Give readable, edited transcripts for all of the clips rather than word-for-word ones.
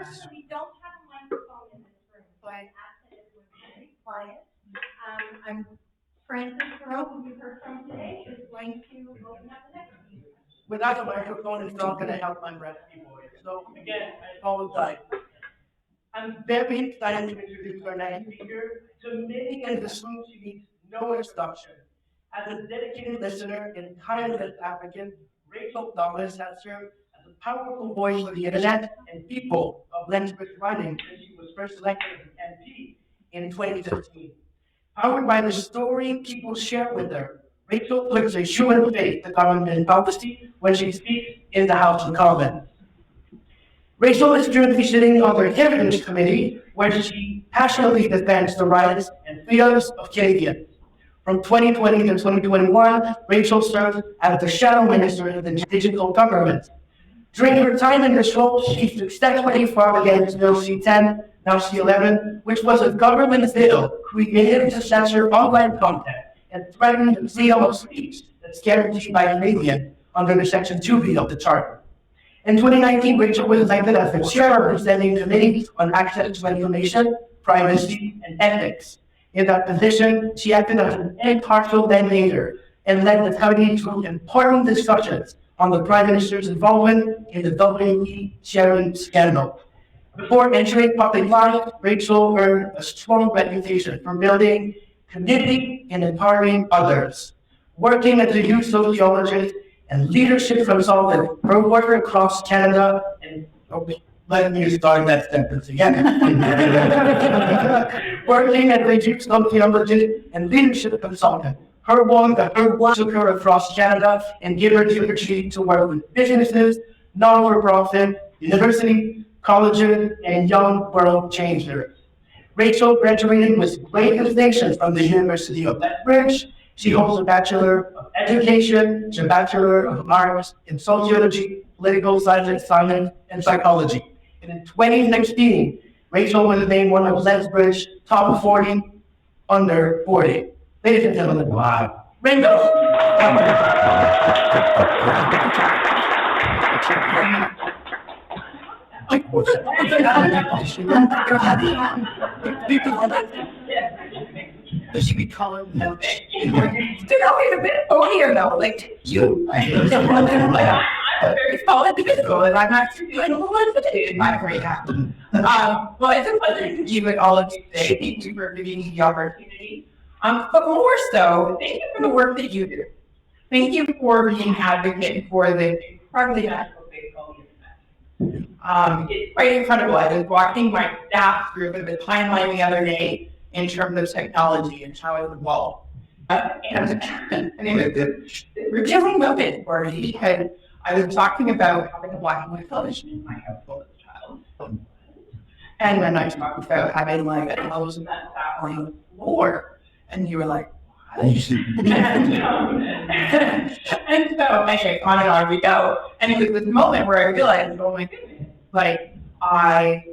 We don't have a microphone in this room, so I asked that everyone be very quiet. I'm Francis Careau, who you heard from today, is going to open up the next meeting. Without a microphone, it's not going to help my rest people. So again, I apologize. I'm very excited to introduce our next speaker. To many in this room, she needs no introduction. As a dedicated listener and tireless advocate, Rachel Douglas has served as a powerful voice for the internet and people of Lethbridge Riding since she was first elected as an MP in 2015. Powered by the story people share with her, Rachel puts a human face to government policy when she speaks in the House of Commons. Rachel is currently sitting on the Heritage Committee, where she passionately defends the rights and freedoms of Canadians. From 2020 to 2021, Rachel served as the Shadow Minister of the Digital Government. During her time in this role, she successfully fought against Bill C-10, now C-11, which was a government bill created to censor online content and threaten the freedom of speech that's guaranteed by Canadians under the Section 2 bill of the Charter. In 2019, Rachel was elected as the chair of the Standing Committee on Access to Information, Privacy, and Ethics. In that position, she acted as an impartial leader and led the committee through important discussions on the Prime Minister's involvement in the WE sharing scandal. Before entering public life, Rachel earned a strong reputation for building community and empowering others. Working as a youth sociologist and leadership consultant, her work across Canada and let me start that sentence again. Working as a youth sociologist and leadership consultant, her work took her across Canada and gave her the opportunity to work with businesses, non-for-profit, university, colleges, and young world changers. Rachel graduated with great distinction from the University of Lethbridge. She holds a Bachelor of Education, a Bachelor of Arts in Sociology, Political Science, and Psychology. And in 2016, Rachel was named one of Lethbridge's top 40 under 40. Ladies and gentlemen, wow. Rainbow! Does she be colored? No. They're always a bit here though, like you. I'm very solid individual, and I'm actually doing a little bit in my career. Well, it's a pleasure to be with all of you today. Thank you for giving me the opportunity. But more so, thank you for the work that you do. Thank you for being an advocate for the incredibly national space called the internet. It's quite incredible. I was walking my staff through the timeline the other day in terms of technology and how it evolved. And it was a revealing moment for me because I was talking about having a black and white television in my household as a child. And then I talked about having like a television that sat on the floor. And you were like, what? And so anyway, on and on we go. And it was this moment where I realized, oh my goodness, like I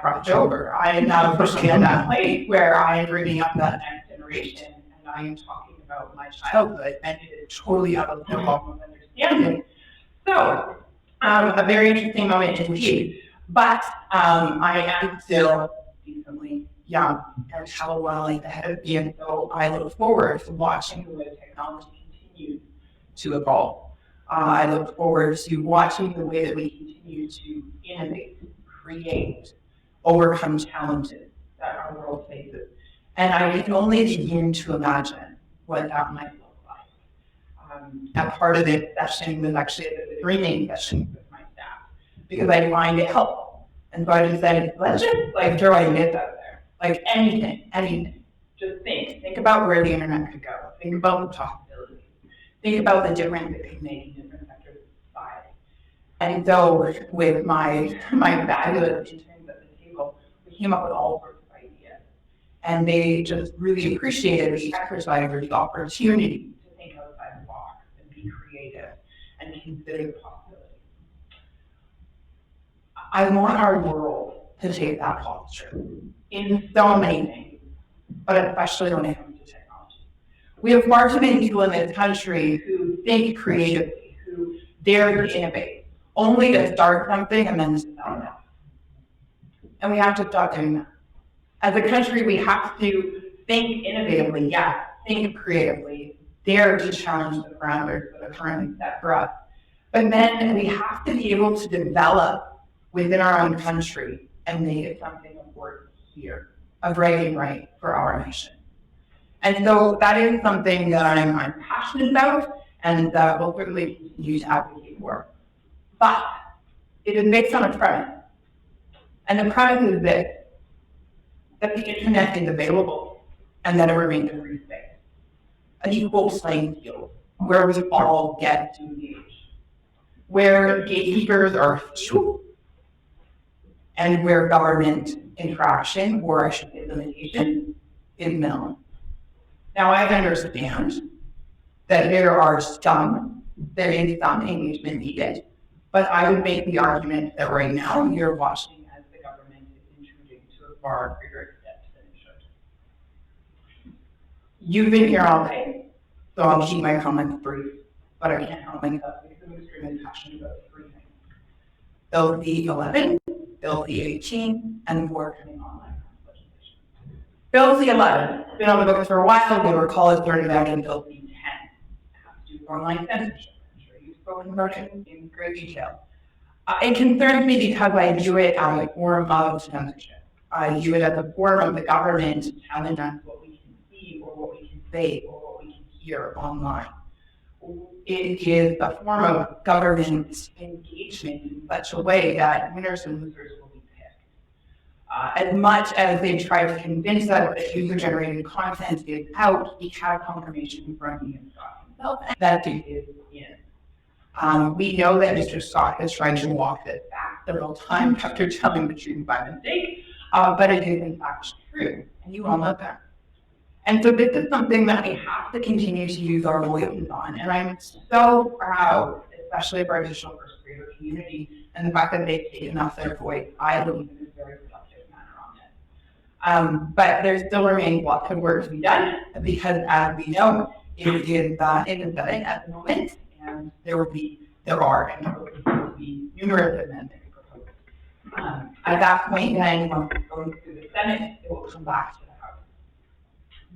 crossed over. I am now pushing at that place where I am bringing up that next generation and I am talking about my childhood and it is totally out of the problem of understanding. So, a very interesting moment indeed. But I am still decently young and how well ahead of me, and so I look forward to watching the way technology continues to evolve. I look forward to watching the way that we continue to innovate, create, overcome challenges that our world faces. And I can only begin to imagine what that might look like. And part of this session was actually a dreaming session with my staff because I find it helpful. And so I just said, let's just like throw ideas out there. Like anything. Just think about where the internet could go. Think about the possibilities. Think about the difference it could make in different sectors of society. And so with my fabulous interns at the table, we came up with all sorts of ideas. And they just really appreciated the exercise or the opportunity to think outside the box and be creative and consider the possibilities. I want our world to take that posture in so many things, but especially when it comes to technology. We have far too many people in this country who think creatively, who dare to innovate, only to start something and then say, oh no. and we have to stop doing that. As a country, we have to think innovatively, think creatively, dare to challenge the parameters that are currently set for us. But then we have to be able to develop within our own country and make it something important here, a bragging right for our nation. And so that is something that I'm passionate about and that we'll certainly continue to advocate for. But it is based on a premise. And the premise is this, that the internet is available and that it remains a free space, an equal playing field where we all get to engage, where gatekeepers are few and where government interaction, or I should say limitation, is minimal. Now I understand that there is some engagement needed, but I would make the argument that right now you're watching as the government is intruding to a far greater extent than it should. You've been here all day, so I'll keep my comments brief, but I can't help myself because I'm extremely passionate about three things. Bill C-11, Bill C-18, and the war coming online legislation. Bill C-11, been on the books for a while, they were called started back in Bill C-10. It has to do with online censorship. I'm sure you've spoken about it in great detail. It concerns me because I view it as a form of censorship. I view it as a form of the government telling us what we can see or what we can say or what we can hear online. It is a form of government engagement in such a way that winners and losers will be picked. As much as they try to convince us that user-generated content is out, we have confirmation from the Scott that it is in. We know that Mr. Scott has tried to walk this back several times after telling the truth by mistake, but it is in fact true, and you all know that. And so this is something that we have to continue to use our voices on. And I'm so proud, especially of our digital first grader community, and the fact that they've taken off their voice. I believe in a very productive manner on it. But there still remains lots of work to be done, because as we know, it is in setting at the moment, and there will be numerous amendments proposed. At that point, then, when we go through the Senate, it will come back to the House.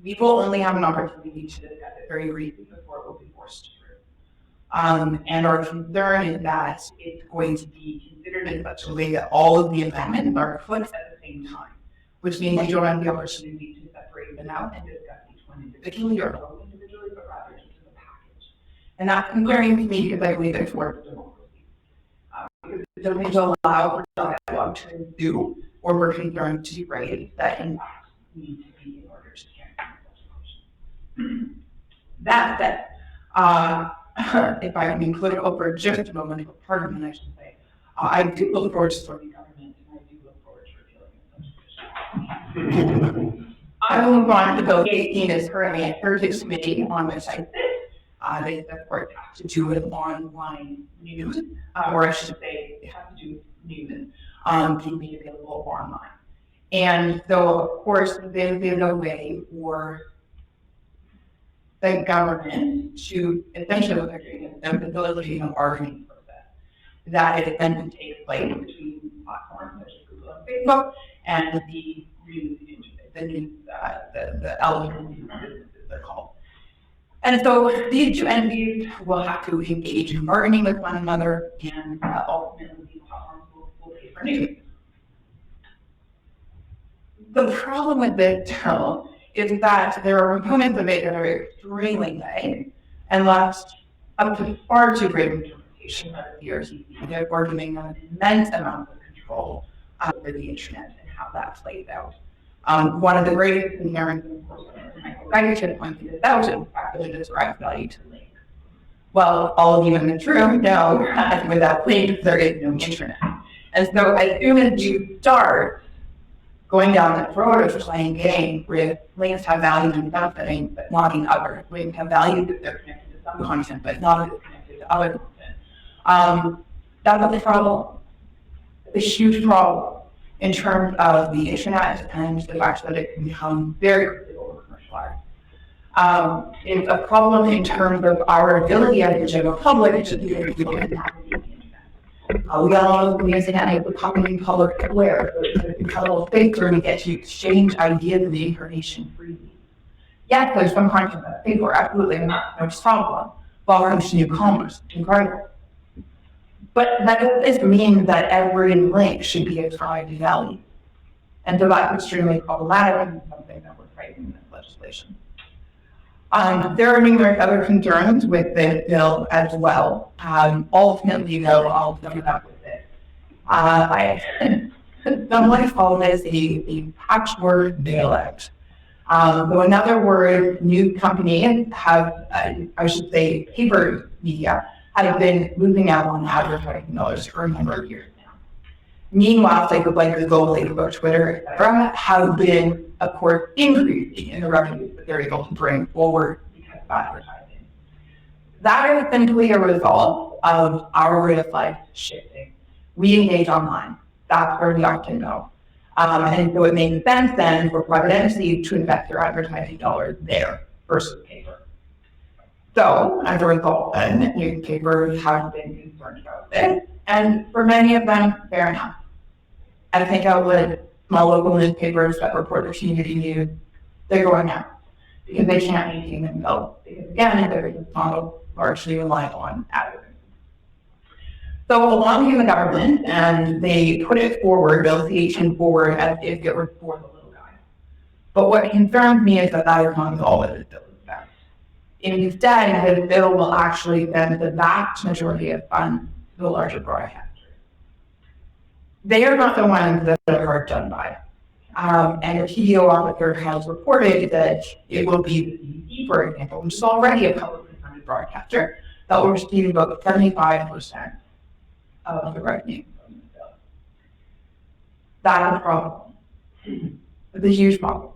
We will only have an opportunity to discuss it very briefly before it will be forced through. And our concern is that it's going to be considered in such a way that all of the amendments are put at the same time, which means you don't have the opportunity to separate them out and discuss each one individually or both individually, but rather just as a package. And that's concerning to me because I believe it's worth democracy. Because it doesn't allow for dialogue to do or we're concerned to raise that in fact need to be in order to that said, if I can be political for just a moment, pardon, I should say, I do look forward to supporting government, and I do look forward to repealing such issues. I will move on to Bill 18 is currently a Thursday committee on which I sit. They support has to do with online news, or I should say, it has to do with news being available online. And so, of course, there's no way for the government to essentially agree and facilitate an arguing process that it then takes place between platforms such as Google and Facebook and the element businesses they're called. And so these two entities will have to engage in bargaining with one another, and ultimately these platforms will pay for news. The problem with this bill is that there are components of it that are extremely vague and left up to far too great interpretation by the DRC, therefore giving an immense amount of control over the internet and how that plays out. One of the greatest concerns, of course, Michael Geiger pointed this out, is the fact that it is direct value to links. Well, all of you in this room know that without links, there is no internet. And so as soon as you start going down that road of playing games with links have value in some settings, but not in others. Links have value if they're connected to some content, but not if they're connected to other content. That's the problem. The huge problem in terms of the internet and the fact that it can become very quickly over-commercialized. It's a problem in terms of our ability as the general public to be able to navigate the internet. We all use the internet with becoming public aware. It's a little space where we get to exchange ideas and information freely. Yes, there's some content that paper, absolutely not, no problem. Welcome to new commerce, incredible. But that doesn't mean that every link should be ascribed to value. And so that's extremely problematic and something that we're fighting in this legislation. There are numerous other concerns with this bill as well. Ultimately, though, I'll sum it up with it. Someone called this a patchwork bailout. So in other words, new companies have, I should say, paper media, have been losing out on advertising dollars for a number of years now. Meanwhile, places like Google, Facebook, Twitter, etc., have been, of course, increasing in the revenues that they're able to bring forward because of advertising. That is essentially a result of our way of life shifting. We engage online. That's where we often go. And so it makes sense then for private entities to invest their advertising dollars there versus paper. So, as a result, then, newspapers have been concerned about this, and for many of them, fair enough. I think out with small local newspapers that report their community news, they're going out because they can't maintain themselves. Because again, their business model largely relies on advertising. So along came the government, and they put it forward, Bill C-18 forward, as if it were for the little guy. But what concerns me is that that is not all that it does. Instead, the bill will actually spend the vast majority of funds to the larger broadcasters. They are not the ones that are hard done by. And the TDO officer has reported that it will be the BBC, for example, which is already a publicly funded broadcaster, that will receive about 75% of the revenue from the bill. That is a problem. It's a huge problem.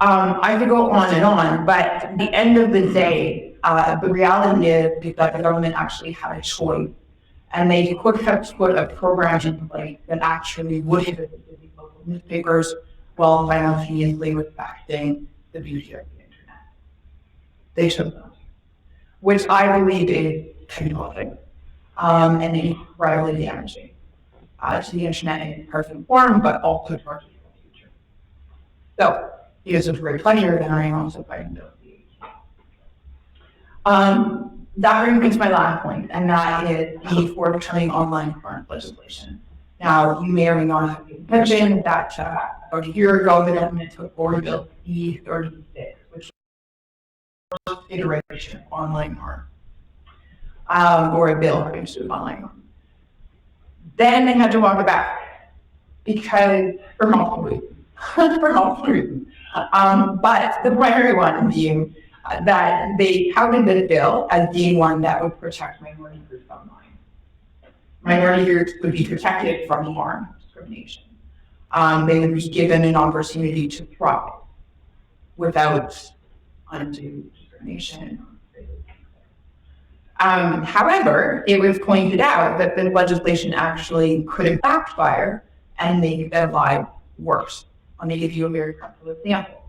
I could go on and on, but at the end of the day, the reality is that the government actually had a choice, and they could have put a program in place that actually would have assisted these local newspapers while simultaneously respecting the beauty of the internet. They should not, which I believe is controlling and incredibly damaging to the internet in its present form, but also to our future. So, because of great pleasure, then I am also fighting Bill C-18. That brings me to my last point, and that is the forthcoming online farm legislation. Now, you may or may not have been mentioned that about a year ago, the government took forward Bill C-36, which was the first iteration of online farm, or a bill produced with online farm. Then they had to walk it back because for multiple reasons. But the primary one being that they touted this bill as being one that would protect minority groups online. Minority groups would be protected from harm, discrimination. They would be given an opportunity to thrive without undue discrimination. However, it was pointed out that the legislation actually could backfire and make their lives worse. Let me give you a very practical example.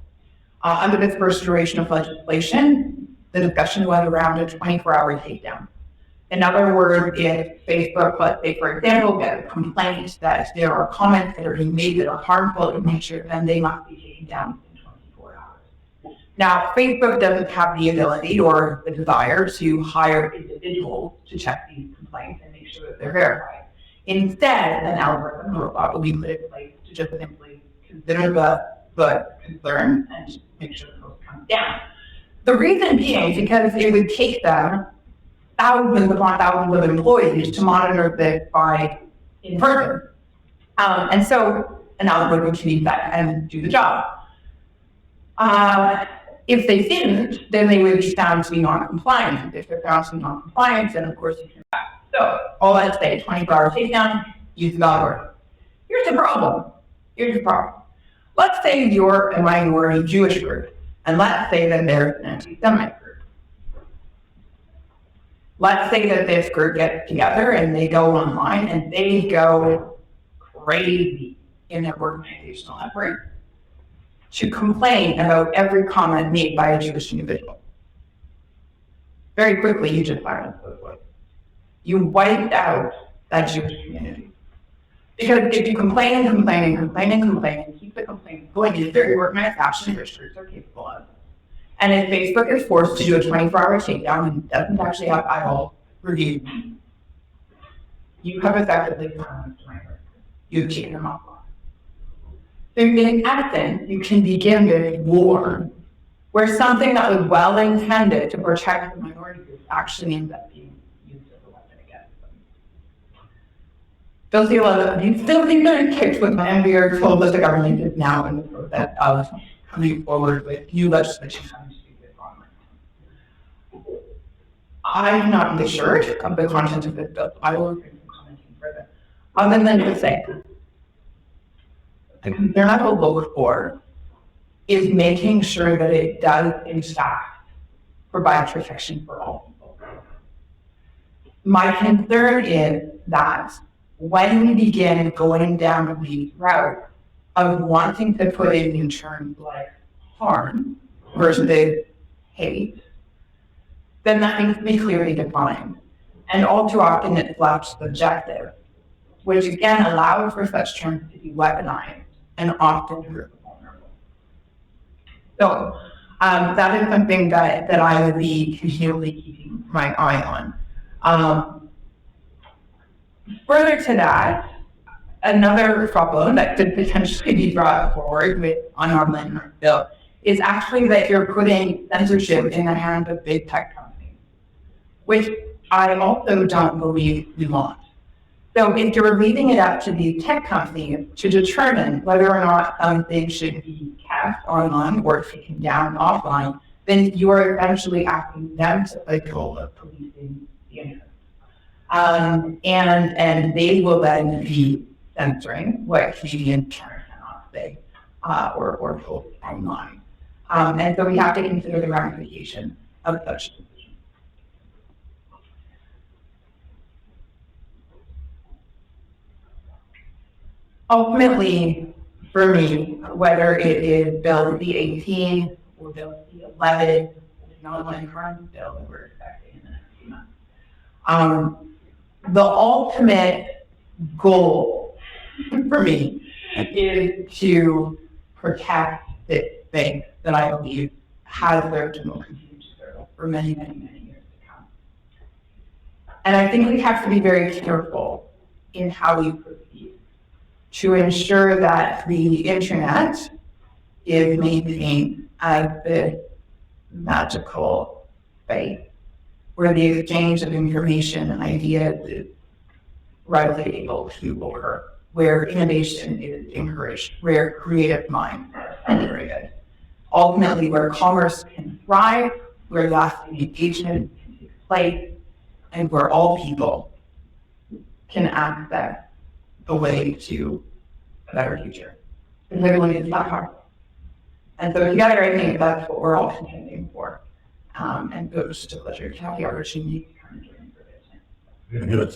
Under this first iteration of legislation, the discussion went around a 24-hour takedown. In other words, if Facebook, let's say, for example, gets a complaint that there are comments that are being made that are harmful in nature, then they must be taken down within 24 hours. Now, Facebook doesn't have the ability or the desire to hire individuals to check these complaints and make sure that they're verified. Instead, an algorithm robot will be put in place to just simply consider the concern and make sure the post comes down. The reason being is because it would take them thousands upon thousands of employees to monitor this by in person. And so an algorithm can use that and do the job. If they didn't, then they would be found to be non-compliant. If they're found to be non-compliant, then of course you can back. So all that say, 24-hour takedown, use the algorithm. Here's the problem. Let's say you're a minority Jewish group, and let's say that there's an anti-Semite group. Let's say that this group gets together and they go online and they go crazy in their organizational effort to complain about every comment made by a Jewish individual. Very quickly, you just violence those voices. You wiped out that Jewish community. Because if you complain and complain and complain and complain and keep the complaint going, it's very organized action districts are capable of. And if Facebook is forced to do a 24-hour takedown and doesn't actually have eyeball review, you have effectively promised my work. You've cheated them off. So in essence, you can begin this war where something that was well intended to protect the minority group actually ends up being used as a weapon against them. They'll see a lot of you still think they're kicked with my we are told that the government is now in the process of coming forward with new legislation on stupid online. I'm not really sure of the content of this bill. I will be commenting further. Other than to say, the concern I will vote for is making sure that it does, in fact, provide protection for all people. My concern is that when we begin going down the route of wanting to put in terms like harm versus hate, then that needs to be clearly defined. And all too often it's left subjective, which again allows for such terms to be weaponized and often hurt the vulnerable. So that is something that I would be continually keeping my eye on. Further to that, another problem that could potentially be brought forward with on our land bill is actually that you're putting censorship in the hands of big tech companies, which I also don't believe we want. So if you're leaving it up to the tech company to determine whether or not something should be kept online or taken down offline, then you are eventually asking them to play the role of policing the internet. And they will then be censoring what Canadian cannot say or post online. And so we have to consider the ramification of such decisions. Ultimately, for me, whether it is Bill D18 or Bill D11, it's not one crime bill that we're expecting in the next few months. The ultimate goal for me is to protect this thing that I believe has served and will continue to serve for many, many, many years to come. And I think we have to be very careful in how we proceed to ensure that the internet is maintained as this magical space where the exchange of information and ideas is readily able to occur, where innovation is encouraged, where creative minds are stimulated, ultimately where commerce can thrive, where lasting engagement can take place, and where all people can access a way to a better future. And literally it's not hard. And so together I think that's what we're all contending for. And it was just a pleasure to have the opportunity to come and join you for this.